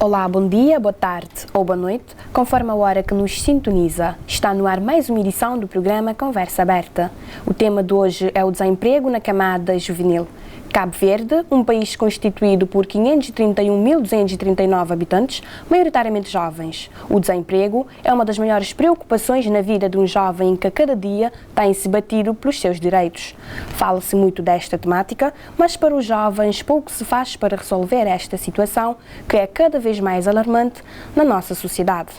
Olá, bom dia, boa tarde ou boa noite, conforme a hora que nos sintoniza. Está no ar mais uma edição do programa Conversa Aberta. O tema de hoje é o desemprego na camada juvenil. Cabo Verde, um país constituído por 531.239 habitantes, maioritariamente jovens. O desemprego é uma das maiores preocupações na vida de um jovem que a cada dia tem-se batido pelos seus direitos. Fala-se muito desta temática, mas para os jovens pouco se faz para resolver esta situação, que é cada vez mais alarmante na nossa sociedade.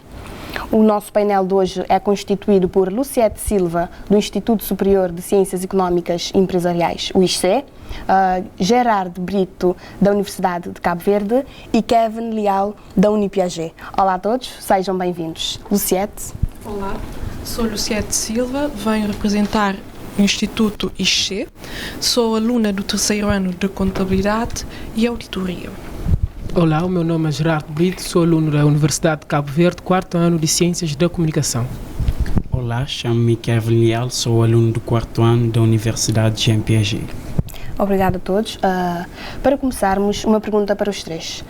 O nosso painel de hoje é constituído por Luciete Silva, do Instituto Superior de Ciências Económicas e Empresariais, o ISCE, Gerard Brito, da Universidade de Cabo Verde, e Kevin Leal, da Unipiaget. Olá a todos, sejam bem-vindos. Luciete. Olá, sou Luciete Silva, venho representar o Instituto ISCE, sou aluna do terceiro ano de Contabilidade e Auditoria. Olá, o meu nome é Gerardo Brito, sou aluno da Universidade de Cabo Verde, quarto ano de Ciências da Comunicação. Olá, chamo-me Kevin Leal, sou aluno do quarto ano da Universidade de Piaget. Obrigada a todos. Para começarmos, uma pergunta para os três.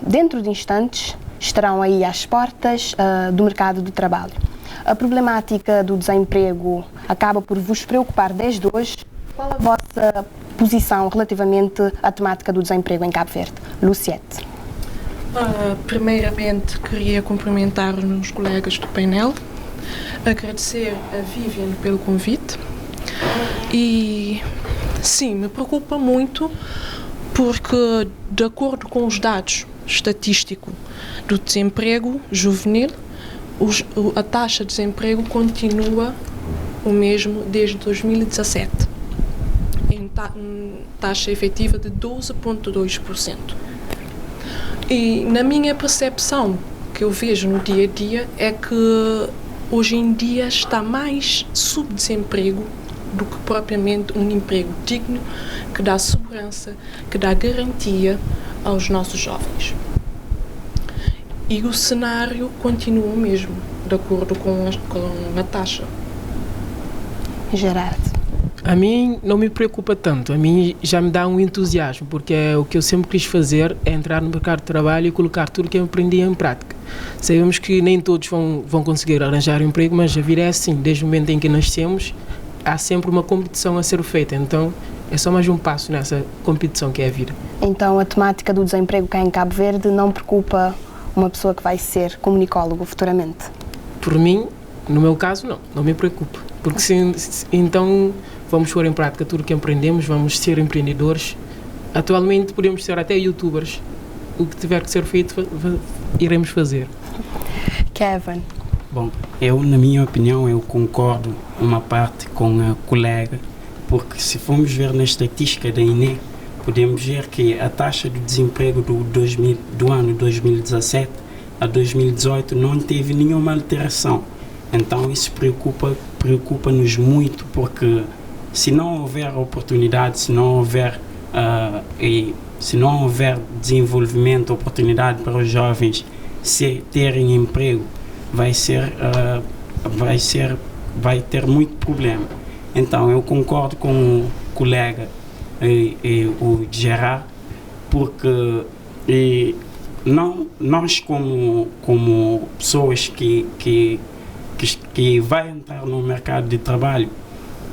Dentro de instantes, estarão aí às portas do mercado de trabalho. A problemática do desemprego acaba por vos preocupar desde hoje. Qual a vossa posição relativamente à temática do desemprego em Cabo Verde? Luciete. Primeiramente, queria cumprimentar os meus colegas do painel, agradecer a Viviane pelo convite e, sim, me preocupa muito porque, de acordo com os dados estatísticos do desemprego juvenil, a taxa de desemprego continua o mesmo desde 2017. Taxa efetiva de 12,2%. E na minha percepção, que eu vejo no dia a dia, é que hoje em dia está mais subdesemprego do que propriamente um emprego digno, que dá segurança, que dá garantia aos nossos jovens. E o cenário continua o mesmo, de acordo com a taxa. Gerardo. A mim não me preocupa tanto, a mim já me dá um entusiasmo, porque o que eu sempre quis fazer é entrar no mercado de trabalho e colocar tudo que eu aprendi em prática. Sabemos que nem todos vão conseguir arranjar um emprego, mas a vida é assim, desde o momento em que nascemos, há sempre uma competição a ser feita, então é só mais um passo nessa competição que é a vida. Então a temática do desemprego cá em Cabo Verde não preocupa uma pessoa que vai ser comunicólogo futuramente? Por mim, no meu caso, não me preocupa, porque então vamos pôr em prática tudo o que aprendemos, vamos ser empreendedores. Atualmente podemos ser até youtubers. O que tiver que ser feito, iremos fazer. Kevin. Bom, na minha opinião, eu concordo uma parte com a colega, porque se formos ver na estatística da INE, podemos ver que a taxa de desemprego do ano 2017 a 2018 não teve nenhuma alteração. Então isso preocupa-nos muito, porque se não houver oportunidade, se não houver desenvolvimento, oportunidade para os jovens terem emprego, vai ter muito problema. Então eu concordo com o colega o Gerard, porque nós como pessoas que vai entrar no mercado de trabalho,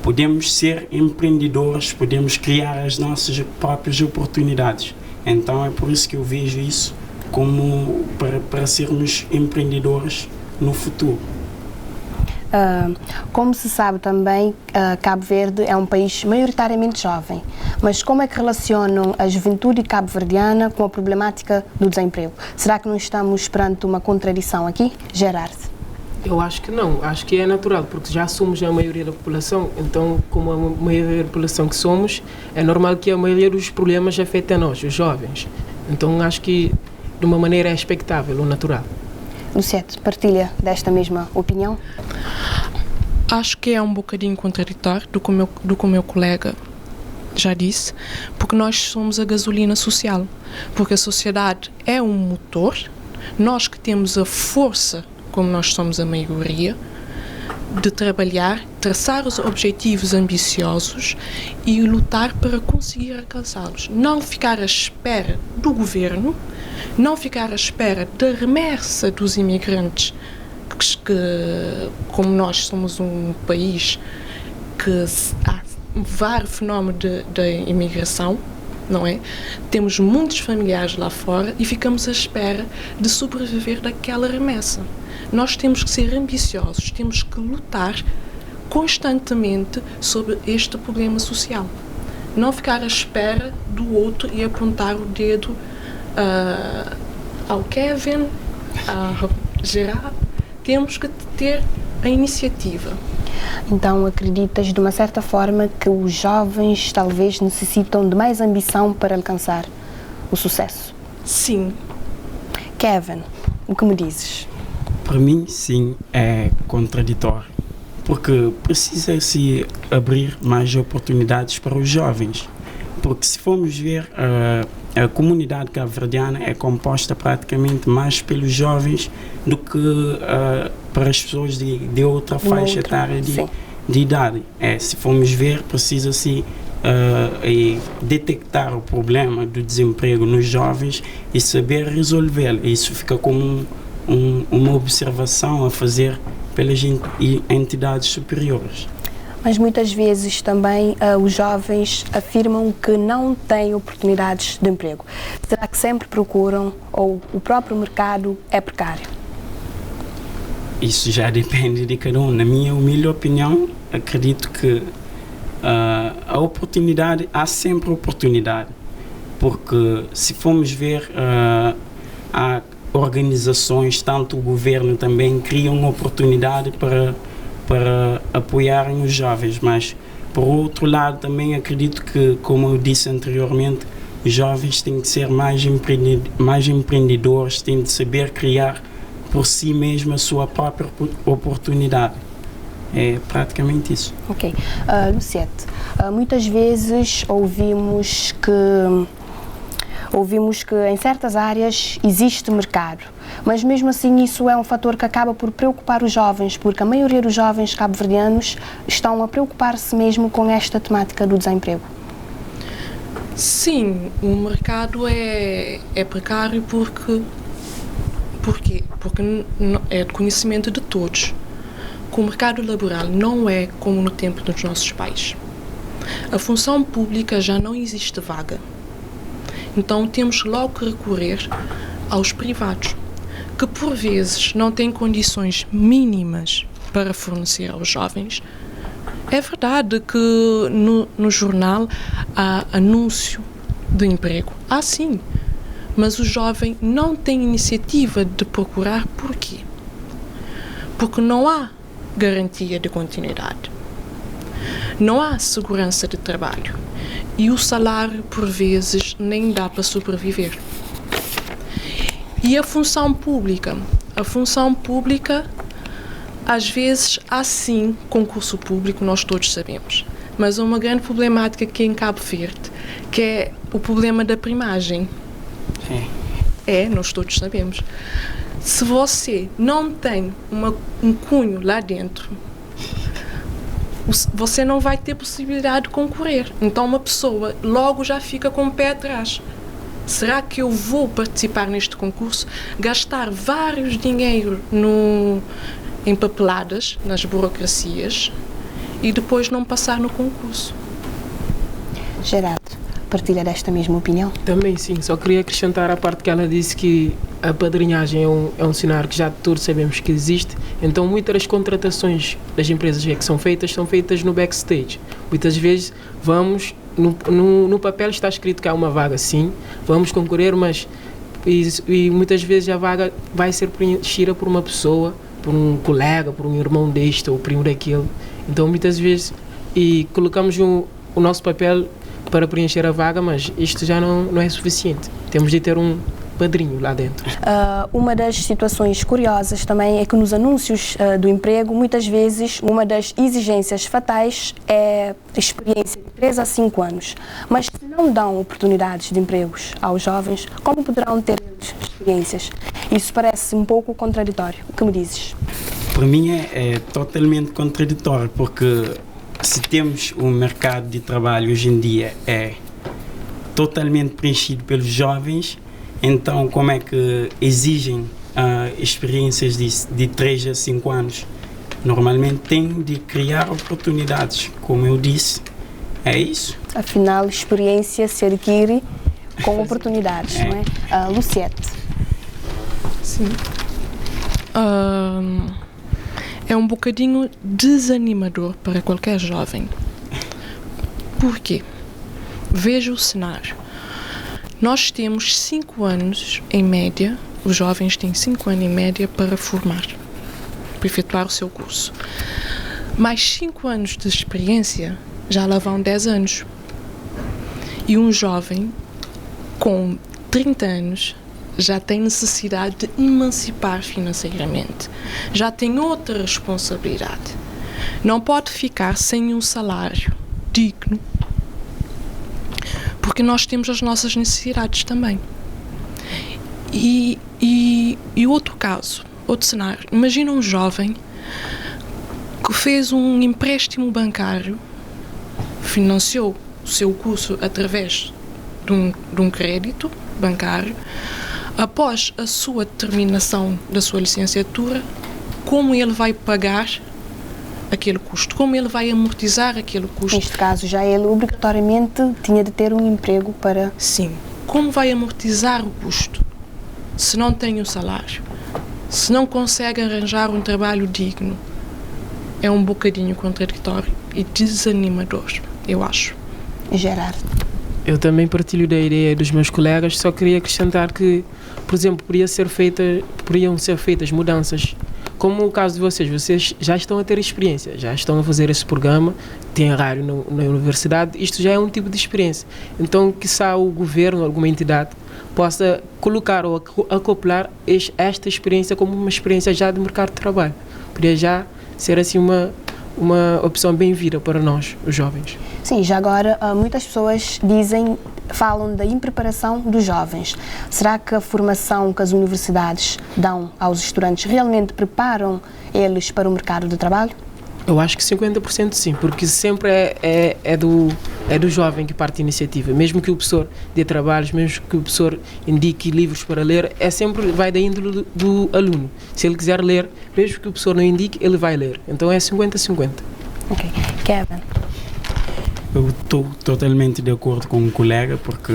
podemos ser empreendedores, podemos criar as nossas próprias oportunidades. Então é por isso que eu vejo isso como para sermos empreendedores no futuro. Como se sabe também, Cabo Verde é um país maioritariamente jovem, mas como é que relacionam a juventude cabo-verdiana com a problemática do desemprego? Será que não estamos perante uma contradição aqui? Gerard. Eu acho que não, acho que é natural, porque já somos a maioria da população, então como a maioria da população que somos, é normal que a maioria dos problemas afete a nós, os jovens. Então acho que de uma maneira é expectável ou natural. Luciete, partilha desta mesma opinião? Acho que é um bocadinho contraditório do que o meu colega já disse, porque nós somos a gasolina social, porque a sociedade é um motor, nós que temos a força, como nós somos a maioria, de trabalhar, traçar os objetivos ambiciosos e lutar para conseguir alcançá-los. Não ficar à espera do governo, não ficar à espera da remessa dos imigrantes, que como nós somos um país que há vários fenómenos de imigração, não é? Temos muitos familiares lá fora e ficamos à espera de sobreviver daquela remessa. Nós temos que ser ambiciosos, temos que lutar constantemente sobre este problema social. Não ficar à espera do outro e apontar o dedo ao Kevin, ao Gerard. Temos que ter a iniciativa. Então, acreditas, de uma certa forma, que os jovens talvez necessitam de mais ambição para alcançar o sucesso? Sim. Kevin, o que me dizes? Para mim, sim, é contraditório, porque precisa-se abrir mais oportunidades para os jovens, porque se formos ver, a comunidade cabo-verdiana é composta praticamente mais pelos jovens do que para as pessoas de outra faixa etária de idade. Se formos ver, precisa-se detectar o problema do desemprego nos jovens e saber resolvê-lo. Isso fica como uma observação a fazer pelas entidades superiores. Mas muitas vezes também os jovens afirmam que não têm oportunidades de emprego. Será que sempre procuram ou o próprio mercado é precário? Isso já depende de cada um. Na minha humilde opinião, acredito que a oportunidade, há sempre oportunidade, porque se formos ver, há organizações, tanto o governo também criam oportunidade para apoiarem os jovens, mas por outro lado também acredito que, como eu disse anteriormente, os jovens têm de ser mais empreendedores, têm de saber criar por si mesmo a sua própria oportunidade. É praticamente isso. Ok. Luciete, muitas vezes ouvimos que em certas áreas existe mercado, mas mesmo assim isso é um fator que acaba por preocupar os jovens, porque a maioria dos jovens cabo-verdianos estão a preocupar-se mesmo com esta temática do desemprego. Sim, o mercado é precário porque é de conhecimento de todos. Que o mercado laboral não é como no tempo dos nossos pais. A função pública já não existe vaga. Então temos logo que recorrer aos privados, que por vezes não têm condições mínimas para fornecer aos jovens. É verdade que no jornal há anúncio de emprego. Há sim, mas o jovem não tem iniciativa de procurar. Porquê? Porque não há garantia de continuidade. Não há segurança de trabalho. E o salário, por vezes, nem dá para sobreviver. E a função pública? A função pública, às vezes, há sim concurso público, nós todos sabemos. Mas há uma grande problemática aqui em Cabo Verde, que é o problema da primagem. Nós todos sabemos. Se você não tem um cunho lá dentro, você não vai ter possibilidade de concorrer. Então uma pessoa logo já fica com o pé atrás. Será que eu vou participar neste concurso, gastar vários dinheiro em papeladas, nas burocracias, e depois não passar no concurso? Gerardo, partilha desta mesma opinião? Também sim, só queria acrescentar a parte que ela disse que a padrinhagem é um cenário que já todos sabemos que existe, então muitas das contratações das empresas que são feitas no backstage. Muitas vezes vamos, no papel está escrito que há uma vaga, sim, vamos concorrer, mas e muitas vezes a vaga vai ser preenchida por uma pessoa, por um colega, por um irmão deste ou primo daquele, então muitas vezes colocamos o nosso papel para preencher a vaga, mas isto já não é suficiente. Temos de ter um padrinho lá dentro. Uma das situações curiosas também é que nos anúncios do emprego, muitas vezes, uma das exigências fatais é a experiência de 3 a 5 anos. Mas se não dão oportunidades de empregos aos jovens, como poderão ter experiências? Isso parece um pouco contraditório. O que me dizes? para mim é totalmente contraditório, porque se temos um mercado de trabalho hoje em dia é totalmente preenchido pelos jovens, então como é que exigem experiências de 3 a 5 anos? Normalmente tem de criar oportunidades, como eu disse, é isso. Afinal, experiência se adquire com oportunidades, não é? Luciete. Sim. É um bocadinho desanimador para qualquer jovem. Por quê? Veja o cenário. Nós temos 5 anos em média, os jovens têm 5 anos em média para formar, para efetuar o seu curso. Mais 5 anos de experiência, já lá vão 10 anos. E um jovem com 30 anos já tem necessidade de emancipar financeiramente, já tem outra responsabilidade. Não pode ficar sem um salário digno, porque nós temos as nossas necessidades também. E outro caso, outro cenário, imagina um jovem que fez um empréstimo bancário, financiou o seu curso através de um crédito bancário. Após a sua terminação da sua licenciatura, como ele vai pagar aquele custo? Como ele vai amortizar aquele custo? Neste caso, já ele obrigatoriamente tinha de ter um emprego para... Sim. Como vai amortizar o custo? Se não tem o salário, se não consegue arranjar um trabalho digno, é um bocadinho contraditório e desanimador, eu acho. Gerardo. Eu também partilho da ideia dos meus colegas, só queria acrescentar que, por exemplo, poderiam ser feitas mudanças. Como o caso de vocês já estão a ter experiência, já estão a fazer esse programa, tem horário na universidade, isto já é um tipo de experiência. Então, quiçá o governo, alguma entidade, possa colocar ou acoplar esta experiência como uma experiência já de mercado de trabalho. Poderia já ser assim uma opção bem-vinda para nós, os jovens. Sim, já agora muitas pessoas falam da impreparação dos jovens. Será que a formação que as universidades dão aos estudantes realmente preparam eles para o mercado de trabalho? Eu acho que 50% sim, porque sempre é do jovem que parte a iniciativa. Mesmo que o professor dê trabalhos, mesmo que o professor indique livros para ler, sempre vai da índole do aluno. Se ele quiser ler, mesmo que o professor não indique, ele vai ler. Então é 50-50. Ok. Kevin? Eu estou totalmente de acordo com o colega, porque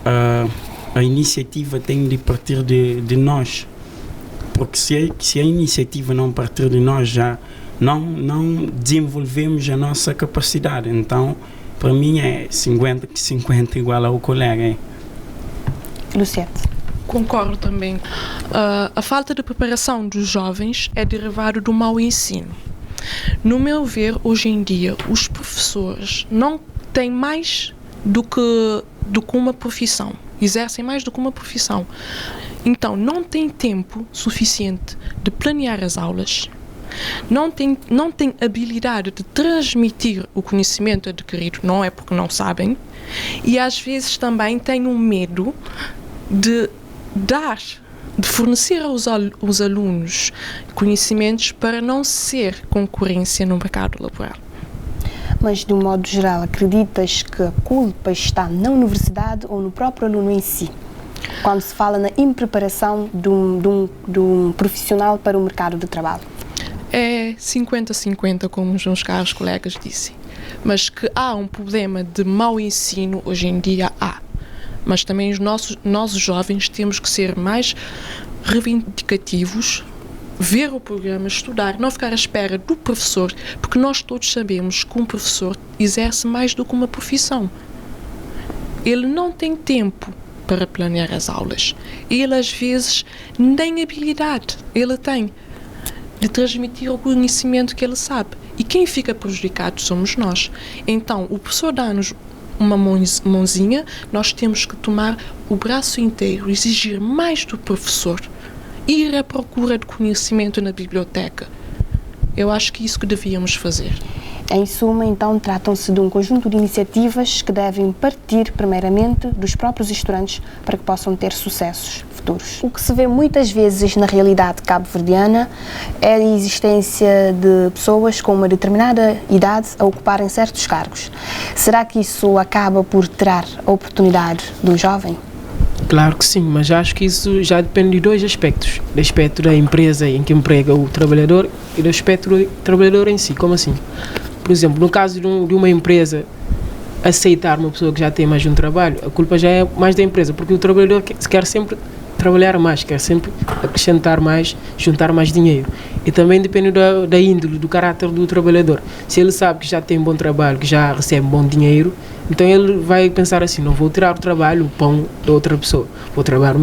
a iniciativa tem de partir de nós. Porque se a iniciativa não partir de nós, já não desenvolvemos a nossa capacidade. Então, para mim é 50-50 igual ao colega. Luciete. Concordo também. A falta de preparação dos jovens é derivado do mau ensino. No meu ver, hoje em dia, os professores não têm mais do que uma profissão, exercem mais do que uma profissão. Então, não têm tempo suficiente de planear as aulas, não têm habilidade de transmitir o conhecimento adquirido, não é porque não sabem, e às vezes também têm um medo de fornecer aos alunos conhecimentos para não ser concorrência no mercado laboral. Mas, de um modo geral, acreditas que a culpa está na universidade ou no próprio aluno em si? Quando se fala na impreparação de um profissional para o mercado de trabalho? É 50-50, como os meus caros colegas disseram. Mas que há um problema de mau ensino, hoje em dia há. Mas também nós jovens temos que ser mais reivindicativos, ver o programa, estudar, não ficar à espera do professor, porque nós todos sabemos que um professor exerce mais do que uma profissão. Ele não tem tempo para planear as aulas. Ele, às vezes, nem habilidade ele tem de transmitir o conhecimento que ele sabe. E quem fica prejudicado somos nós. Então, o professor dá-nos uma mãozinha, nós temos que tomar o braço inteiro, exigir mais do professor, ir à procura de conhecimento na biblioteca. Eu acho que é isso que devíamos fazer. Em suma, então, tratam-se de um conjunto de iniciativas que devem partir, primeiramente, dos próprios estudantes para que possam ter sucessos futuros. O que se vê muitas vezes na realidade cabo-verdiana é a existência de pessoas com uma determinada idade a ocuparem certos cargos. Será que isso acaba por tirar a oportunidade do jovem? Claro que sim, mas acho que isso já depende de dois aspectos. Do aspecto da empresa em que emprega o trabalhador e do aspecto do trabalhador em si. Como assim? Por exemplo, no caso de uma empresa aceitar uma pessoa que já tem mais de um trabalho, a culpa já é mais da empresa, porque o trabalhador quer sempre trabalhar mais, quer sempre acrescentar mais, juntar mais dinheiro. E também depende da índole, do caráter do trabalhador. Se ele sabe que já tem bom trabalho, que já recebe bom dinheiro, então ele vai pensar assim, não vou tirar o trabalho, o pão da outra pessoa. Vou trabalhar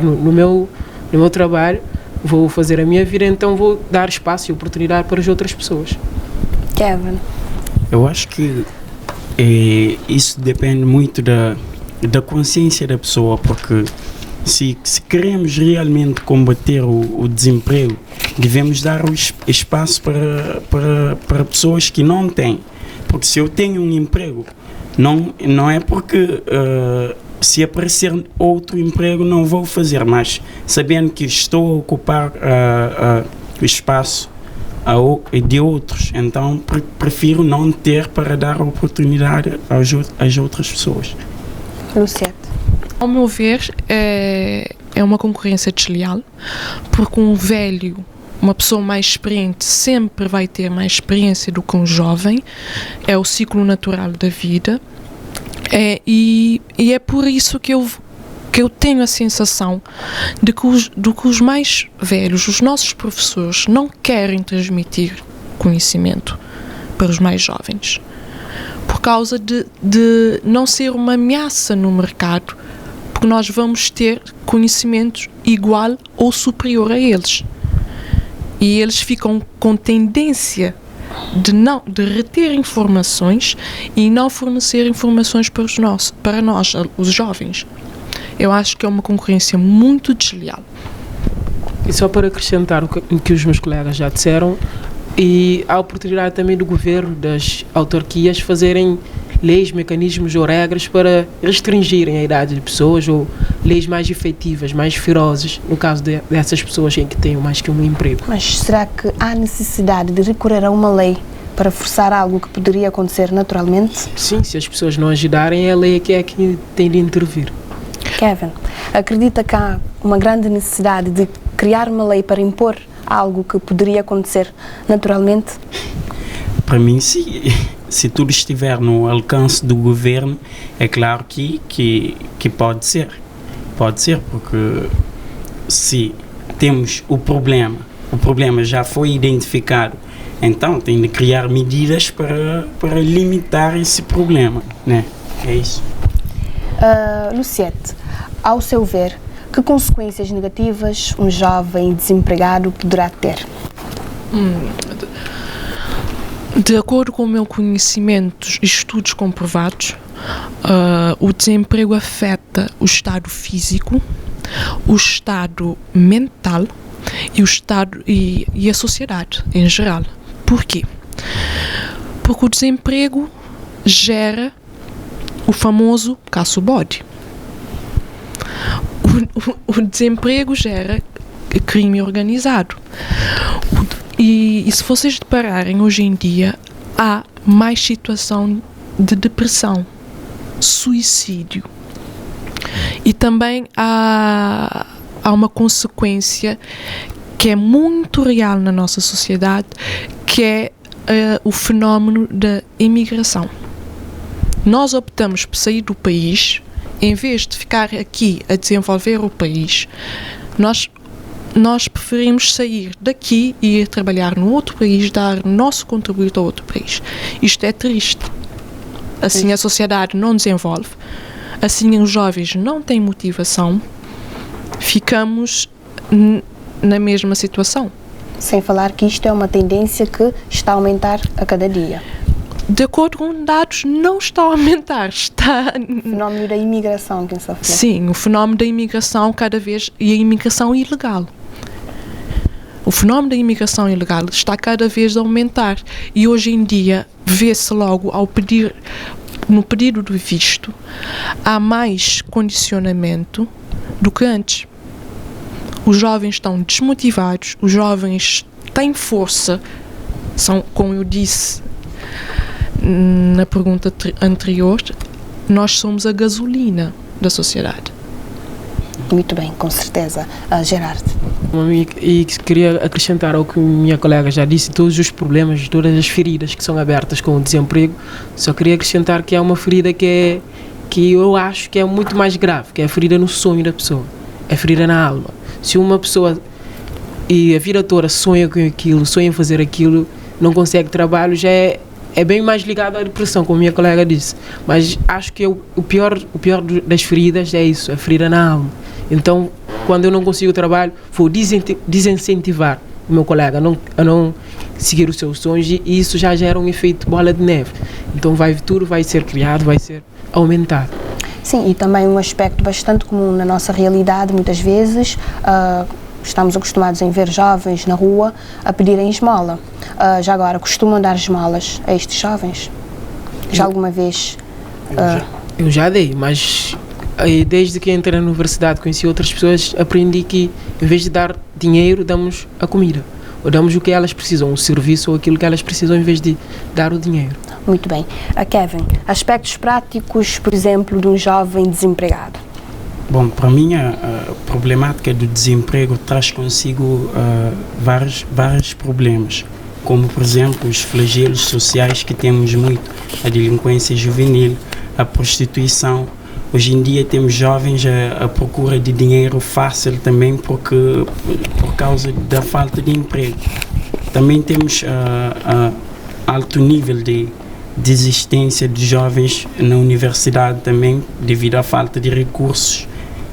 no meu trabalho, vou fazer a minha vida, então vou dar espaço e oportunidade para as outras pessoas. Kevin? Eu acho que isso depende muito da consciência da pessoa, porque se queremos realmente combater o desemprego, devemos dar o espaço para pessoas que não têm. Porque se eu tenho um emprego, não é porque se aparecer outro emprego não vou fazer, mas sabendo que estou a ocupar o espaço de outros, então prefiro não ter para dar oportunidade às outras pessoas. Luciete? Ao meu ver, é uma concorrência desleal, porque um velho, uma pessoa mais experiente, sempre vai ter mais experiência do que um jovem. É o ciclo natural da vida. E é por isso que eu tenho a sensação de que os mais velhos, os nossos professores, não querem transmitir conhecimento para os mais jovens, por causa de não ser uma ameaça no mercado, porque nós vamos ter conhecimentos igual ou superior a eles. E eles ficam com tendência de reter informações e não fornecer informações para nós, os jovens. Eu acho que é uma concorrência muito desleal. E só para acrescentar o que os meus colegas já disseram, e a oportunidade também do governo, das autarquias, fazerem leis, mecanismos ou regras para restringirem a idade de pessoas, ou leis mais efetivas, mais ferozes, no caso dessas pessoas em que têm mais que um emprego. Mas será que há necessidade de recorrer a uma lei para forçar algo que poderia acontecer naturalmente? Sim, se as pessoas não ajudarem, é a lei que tem de intervir. Kevin, acredita que há uma grande necessidade de criar uma lei para impor algo que poderia acontecer naturalmente? Para mim, se tudo estiver no alcance do governo, é claro que pode ser. Pode ser, porque se temos o problema já foi identificado, então tem de criar medidas para limitar esse problema, né? É isso. Luciete, ao seu ver, que consequências negativas um jovem desempregado poderá ter? De acordo com o meu conhecimento e estudos comprovados, o desemprego afeta o estado físico, o estado mental e a sociedade em geral. Por quê? Porque o desemprego gera o famoso caço-bode. O desemprego gera crime organizado. E se vocês depararem hoje em dia, há mais situação de depressão, suicídio. E também há uma consequência que é muito real na nossa sociedade, que é o fenómeno da imigração. Nós optamos por sair do país, em vez de ficar aqui a desenvolver o país, nós preferimos sair daqui e ir trabalhar no outro país, dar o nosso contributo a outro país. Isto é triste. Assim a sociedade não desenvolve, assim os jovens não têm motivação, ficamos na mesma situação. Sem falar que isto é uma tendência que está a aumentar a cada dia. De acordo com dados, não está a aumentar, está... O fenómeno da imigração, quem só falou. Sim, o fenómeno da imigração cada vez, e a imigração ilegal. O fenómeno da imigração ilegal está cada vez a aumentar e hoje em dia vê-se logo no pedido do visto, há mais condicionamento do que antes. Os jovens estão desmotivados, os jovens têm força, são, como eu disse na pergunta anterior, nós somos a gasolina da sociedade. Muito bem, com certeza. Gerardo. E queria acrescentar ao que minha colega já disse, todos os problemas, todas as feridas que são abertas com o desemprego, só queria acrescentar que há uma ferida que eu acho que é muito mais grave, que é a ferida no sonho da pessoa, é a ferida na alma. Se uma pessoa e a vida toda sonha com aquilo, sonha em fazer aquilo, não consegue trabalho, já é bem mais ligado à depressão, como minha colega disse. Mas acho que o pior das feridas é isso, a ferida na alma. Então, quando eu não consigo trabalho, vou desincentivar o meu colega a não seguir os seus sonhos, e isso já gera um efeito bola de neve. Então tudo vai ser criado, vai ser aumentado. Sim, e também um aspecto bastante comum na nossa realidade, muitas vezes, estamos acostumados em ver jovens na rua a pedirem esmola. Já agora, costumam dar esmolas a estes jovens? Já alguma vez? Eu já dei, mas desde que entrei na universidade, conheci outras pessoas, aprendi que em vez de dar dinheiro, damos a comida. Ou damos o que elas precisam, o serviço ou aquilo que elas precisam, em vez de dar o dinheiro. Muito bem. Kevin, aspectos práticos, por exemplo, de um jovem desempregado? Bom, para mim a problemática do desemprego traz consigo vários problemas, como por exemplo os flagelos sociais que temos muito, a delinquência juvenil, a prostituição. Hoje em dia temos jovens à procura de dinheiro fácil também por causa da falta de emprego. Também temos alto nível de desistência de jovens na universidade também, devido à falta de recursos.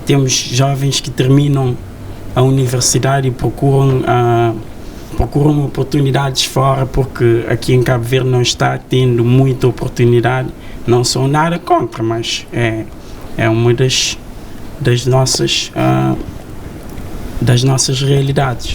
Temos jovens que terminam a universidade e procuram oportunidades fora, porque aqui em Cabo Verde não está tendo muita oportunidade. Não sou nada contra, mas é uma das nossas realidades.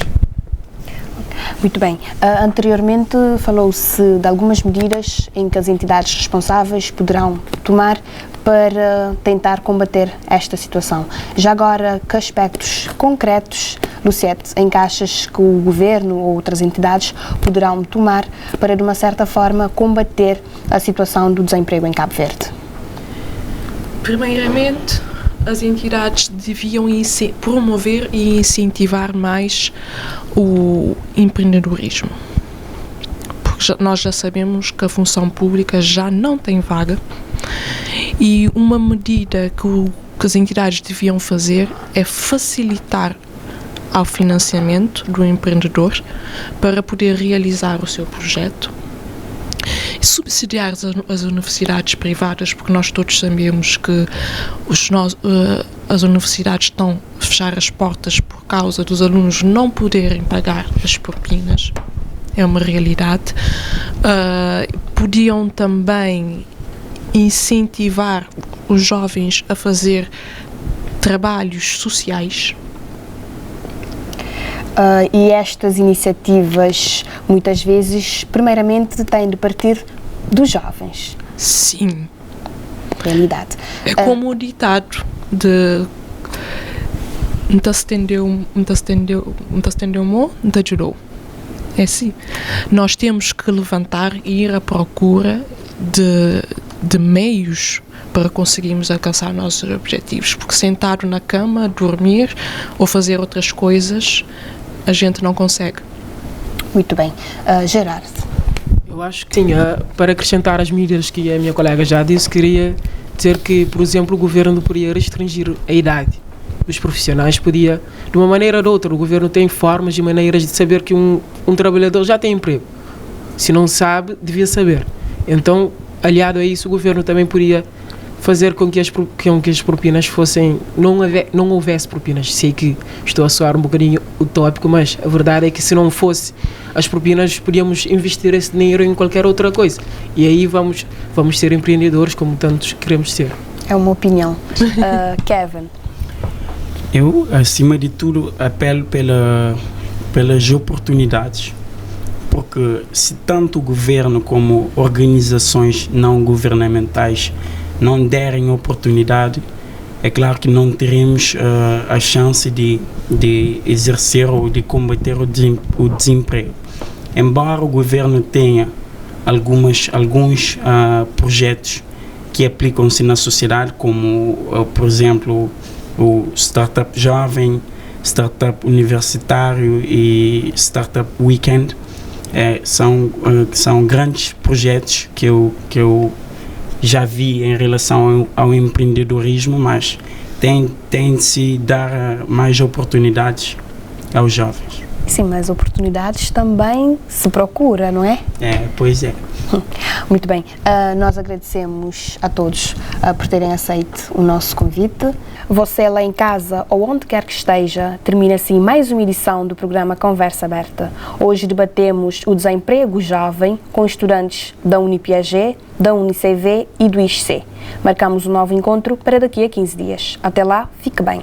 Muito bem. Anteriormente falou-se de algumas medidas em que as entidades responsáveis poderão tomar para tentar combater esta situação. Já agora, que aspectos concretos, Luciete, em que achas que o Governo ou outras entidades poderão tomar para, de uma certa forma, combater a situação do desemprego em Cabo Verde? Primeiramente, as entidades deviam promover e incentivar mais o empreendedorismo. Porque nós já sabemos que a função pública já não tem vaga, e uma medida que as entidades deviam fazer é facilitar ao financiamento do empreendedor para poder realizar o seu projeto, subsidiar as universidades privadas, porque nós todos sabemos que as universidades estão a fechar as portas por causa dos alunos não poderem pagar as propinas, é uma realidade. Podiam também incentivar os jovens a fazer trabalhos sociais. E estas iniciativas, muitas vezes, primeiramente, têm de partir dos jovens. Sim. Realidade. É como o ditado de "Nta se estendeu mo, nta ajudou". É assim. Nós temos que levantar e ir à procura de meios para conseguirmos alcançar nossos objetivos, porque sentado na cama, dormir ou fazer outras coisas, a gente não consegue. Muito bem. Gerardo. Eu acho que sim, para acrescentar as medidas que a minha colega já disse, queria dizer que, por exemplo, o governo poderia restringir a idade dos profissionais, podia, de uma maneira ou de outra, o governo tem formas e maneiras de saber que um trabalhador já tem emprego. Se não sabe, devia saber. Então, aliado a isso, o governo também poderia fazer com que as propinas fossem... Não houvesse propinas. Sei que estou a soar um bocadinho utópico, mas a verdade é que se não fosse as propinas, podíamos investir esse dinheiro em qualquer outra coisa. E aí vamos ser empreendedores como tantos queremos ser. É uma opinião. Kevin. Eu, acima de tudo, apelo pelas oportunidades. Porque se tanto o governo como organizações não governamentais não derem oportunidade, é claro que não teremos a chance de exercer ou de combater o desemprego. Embora o governo tenha alguns projetos que aplicam-se na sociedade, como, por exemplo, o Startup Jovem, Startup Universitário e Startup Weekend, são grandes projetos que eu já vi em relação ao empreendedorismo, mas tem de se dar mais oportunidades aos jovens. Sim, mas oportunidades também se procura, não é? Pois é. Muito bem, nós agradecemos a todos por terem aceito o nosso convite. Você lá em casa ou onde quer que esteja, termina assim mais uma edição do programa Conversa Aberta. Hoje debatemos o desemprego jovem com estudantes da Unipiaget, da UniCV e do ISC. Marcamos um novo encontro para daqui a 15 dias. Até lá, fique bem.